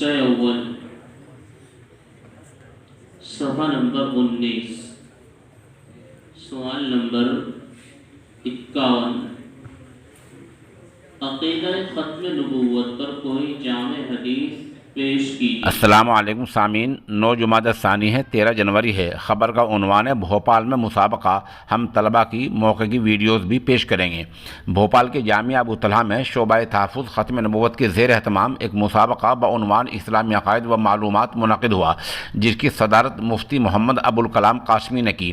اول صفحہ نمبر 19 سوال نمبر 51 عقیدہ ختم نبوت پر کوئی جامع حدیث پیش کیجیے۔ السلام علیکم سامعین، 9 جمادی الثانی ہے، 13 جنوری ہے۔ خبر کا عنوان ہے بھوپال میں مسابقہ، ہم طلبہ کی موقع کی ویڈیوز بھی پیش کریں گے۔ بھوپال کے جامعہ ابو طلحہ میں شعبہ تحفظ ختم نبوت کے زیر اہتمام ایک مسابقہ بعنوان اسلامی عقائد و معلومات منعقد ہوا، جس کی صدارت مفتی محمد ابوالکلام قاسمی نے کی۔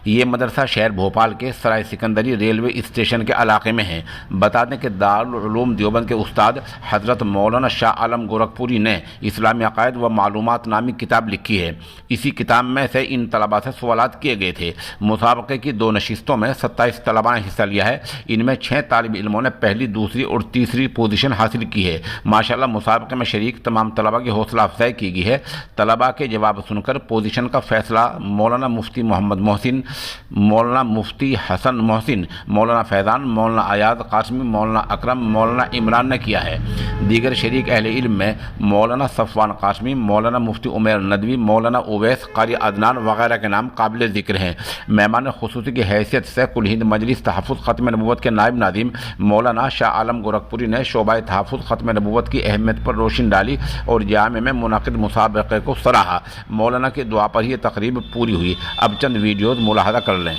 یہ مدرسہ شہر بھوپال کے سرائے سکندری ریلوے اسٹیشن کے علاقے میں ہے۔ بتا دیں کہ دارالعلوم دیوبند کے استاد حضرت مولانا شاہ عالم گورکھپوری نے اسلامی عقائد و معلومات نامی کتاب لکھی ہے۔ اسی کتاب میں سے ان طلباء سے سوالات کیے گئے تھے۔ مسابقے کی 2 نشستوں میں 27 طلباء نے حصہ لیا ہے۔ ان میں 6 طالب علموں نے پہلی، دوسری اور تیسری پوزیشن حاصل کی ہے۔ ماشاءاللہ مسابقے میں شریک تمام طلباء کی حوصلہ افزائی کی گئی ہے۔ طلباء کے جواب سن کر پوزیشن کا فیصلہ مولانا مفتی محمد محسن، مولانا مفتی حسن محسن، مولانا فیضان، مولانا ایاز قاسمی، مولانا اکرم، مولانا عمران نے کیا ہے۔ دیگر شریک اہل علم میں مولانا صفوان قاسمی، مولانا مفتی عمیر ندوی، مولانا اویس، قاری عدنان وغیرہ کے نام قابل ذکر ہیں۔ مہمان خصوصی کی حیثیت سے کل ہند مجلس تحفظ ختم نبوت کے نائب ناظم مولانا شاہ عالم گورکھپوری نے شعبہ تحفظ ختم نبوت کی اہمیت پر روشنی ڈالی اور جامع میں منعقد مسابقے کو سراہا۔ مولانا کی دعا پر یہ تقریب پوری ہوئی۔ اب چند ویڈیوز ملاحظہ کر لیں۔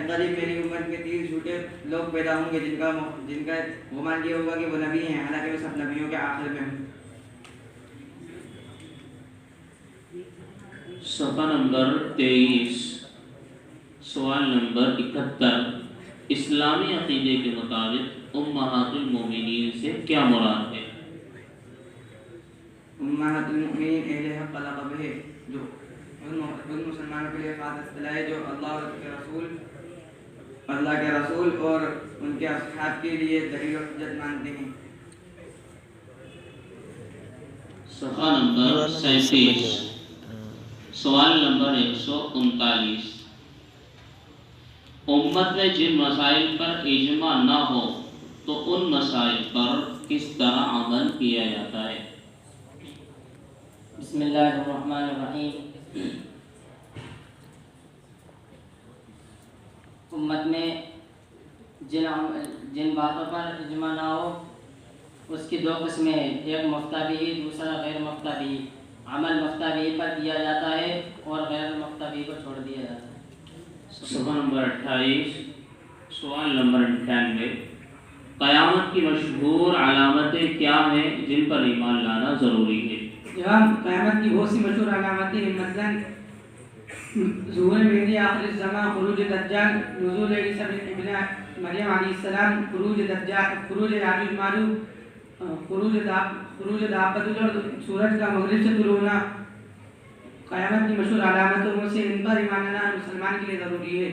قریب میری امت میں 30 جھوٹے لوگ پیدا ہوں گے جن کا گمان یہ ہوگا کہ وہ نبی ہیں، حالانکہ وہ سب نبیوں کے آخر میں ہوں۔ صفحہ نمبر 23 سوال نمبر 71 اسلامی عقیدے کے مطابق امہات المومنین سے کیا مراد ہے؟ امہات المومنین اہل حق کا لقب ہے جو ان مسلمانوں کے لیے خاص اصطلاح ہے جو اللہ کے رسول اور ان کے اصحاب کے لیے دلیل و حجت مانتے ہیں۔ صفحہ نمبر 37 سوال نمبر 139 امت میں جن مسائل پر اجماع نہ ہو تو ان مسائل پر کس طرح عمل کیا جاتا ہے؟ بسم اللہ الرحمن الرحیم۔ امت میں جن باتوں پر اجماع نہ ہو اس کی 2 قسمیں ہیں، ایک مفتہ بھی، دوسرا غیر مفتہ بھی۔ عمل مفتہ بھی پر کیا جاتا ہے اور غیر مفتہ بھی کو چھوڑ دیا جاتا ہے۔ صفحہ نمبر 28 سوال نمبر 98 قیامت کی مشہور علامتیں کیا ہیں جن پر ایمان لانا ضروری ہے؟ قیامت کی بہت سی مشہور علامتیں ہیں، مثلاً ظہور مہدی آخر الزمان، خروج دجال، نزول عیسی ابن مریم علیہ السلام، خروج دجال، خروج یاجوج ماجوج، خروج دابۃ الارض، سورج کا مغرب سے طلوع ہونا قیامت کی مشہور علامتوں میں سے، ان پر ایمان لانا مسلمان کے لیے ضروری ہے۔